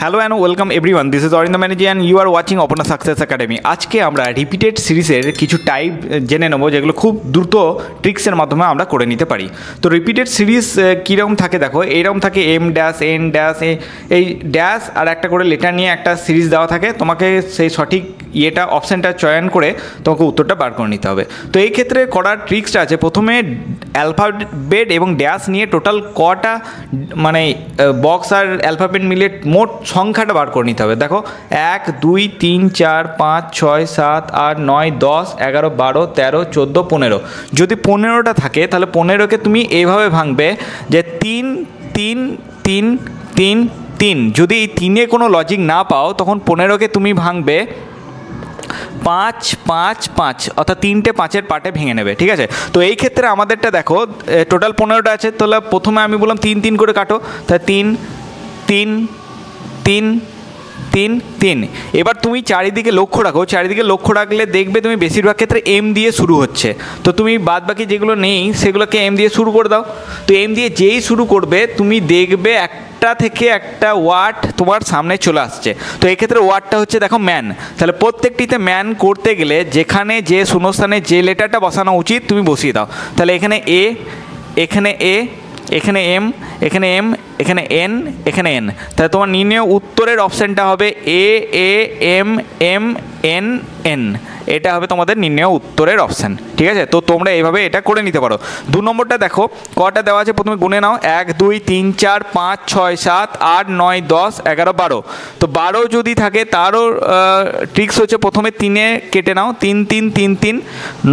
Hello and welcome everyone, this is Arindam Banerjee and you are watching Apna success academy. আজকে আমরা repeated সিরিজের কিছু type জেনে নেবো যেগুলো খুব দ্রুত ট্রিক্সের মাধ্যমে আমরা করে নিতে পারি। তো রিপিটেড সিরিজ কীরকম থাকে দেখো, এইরকম থাকে এম ড্যাশ এন ড্যাশ এই ড্যাশ আর একটা করে লেটার নিয়ে একটা সিরিজ দেওয়া থাকে। তোমাকে সেই সঠিক অপশানটা চয়ন করে তোমাকে উত্তরটা বার করে নিতে হবে। তো এই ক্ষেত্রে করার ট্রিক্সটা আছে, প্রথমে অ্যালফাবেট এবং ড্যাশ নিয়ে টোটাল কটা মানে বক্স আর অ্যালফাবেট মিলে মোট সংখ্যাটা বার করে নিতে হবে। দেখো 1 2 3 4 5 6 7 8 9 10 11 12 13 14 15। যদি 15টা থাকে তাহলে 15কে তুমি এইভাবে ভাঙবে যে 3 3 3 3 3। যদি এই 3-এ কোনো লজিক না পাও তখন 15কে তুমি ভাঙবে 5 5 5, অর্থাৎ 3টে 5-এর পার্টে ভেঙে নেবে। ঠিক আছে, তো এই ক্ষেত্রে আমাদেরটা দেখো টোটাল 15টা আছে। তাহলে প্রথমে আমি বললাম 3 3 করে কাটো, তাহলে 3 3 3 3 3। এবার তুমি চারিদিকে লক্ষ্য রাখো, চারিদিকে লক্ষ্য রাখলে দেখবে তুমি বেশিরভাগ ক্ষেত্রে এম দিয়ে শুরু হচ্ছে। তো তুমি বাদ বাকি যেগুলো নেই সেগুলোকে এম দিয়ে শুরু করে দাও। তো এম দিয়ে যেই শুরু করবে তুমি দেখবে একটা থেকে একটা ওয়ার্ড তোমার সামনে চলে আসছে। তো এক্ষেত্রে ওয়ার্ডটা হচ্ছে দেখো ম্যান। তাহলে প্রত্যেকটিতে ম্যান করতে গেলে যেখানে যে শূন্যস্থানে যে লেটারটা বসানো উচিত তুমি বসিয়ে দাও। তাহলে এখানে এ, এখানে এ, এখানে এম, এখানে এম, এখানে এন, এখানে এন। তাহলে তোমার নির্ণয় উত্তরের অপশানটা হবে A A M M N N. এটা হবে তোমাদের নির্ণয় উত্তরের অপশান। ঠিক আছে, তো তোমরা এইভাবে এটা করে নিতে পারো। 2 নম্বরটা দেখো কটা দেওয়া আছে, প্রথমে গুনে নাও 1 2 3 4 5 6 7 8 9 10 11 12। তো 12 যদি থাকে তারও ট্রিক্স হচ্ছে প্রথমে 3-এ কেটে নাও, 3 3 3 3।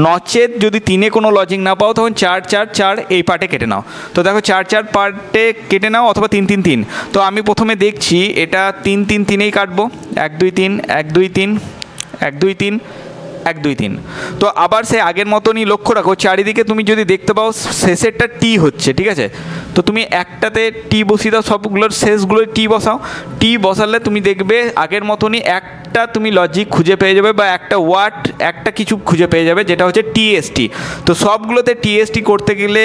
নচেত যদি 3-এ কোনো লজিক না পাও তখন 4 4 4 এই পার্টে কেটে নাও। তো দেখো 4 4 পার্টে কেটে নাও অথবা 3 3 3। তো আমি প্রথমে দেখছি এটা 3 3 3-এই কাটবো, 1 2 3 1 2 3 1 2 3 1 2 3। তো আবার সে আগের মতনই লক্ষ্য রাখো, চারিদিকে তুমি যদি দেখতে পাও শেষেরটা টি হচ্ছে। ঠিক আছে, তো তুমি একটাতে টি বসিয়ে দাও, সবগুলোর শেষগুলোয় টি বসাও। টি বসালে তুমি দেখবে আগের মতনই একটা তুমি লজিক খুঁজে পেয়ে যাবে বা একটা ওয়ার্ড একটা কিছু খুঁজে পেয়ে যাবে যেটা হচ্ছে টিএসটি। তো সবগুলোতে টিএসটি করতে গেলে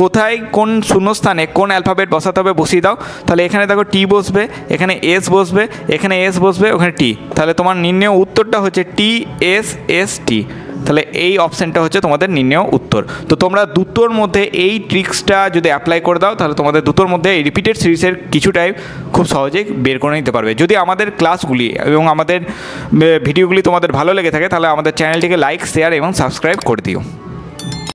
কোথায় কোন শূন্যস্থানে কোন অ্যালফাবেট বসাতে হবে বসিয়ে দাও। তাহলে এখানে দেখো টি বসবে, এখানে এস বসবে, এখানে এস বসবে, ওখানে টি। তাহলে তোমার নির্ণয় উত্তরটা হচ্ছে টি এস এস টি। তাহলে এই অপশানটা হচ্ছে তোমাদের নির্ণয় উত্তর। তো তোমরা দুটোর মধ্যে এই ট্রিক্সটা যদি অ্যাপ্লাই করে দাও তাহলে তোমাদের দুটোর মধ্যে এই রিপিটেড সিরিজের কিছু টাইপ খুব সহজেই বের করে নিতে পারবে। যদি আমাদের ক্লাসগুলি এবং আমাদের ভিডিওগুলি তোমাদের ভালো লেগে থাকে তাহলে আমাদের চ্যানেলটিকে লাইক শেয়ার এবং সাবস্ক্রাইব করে দিও।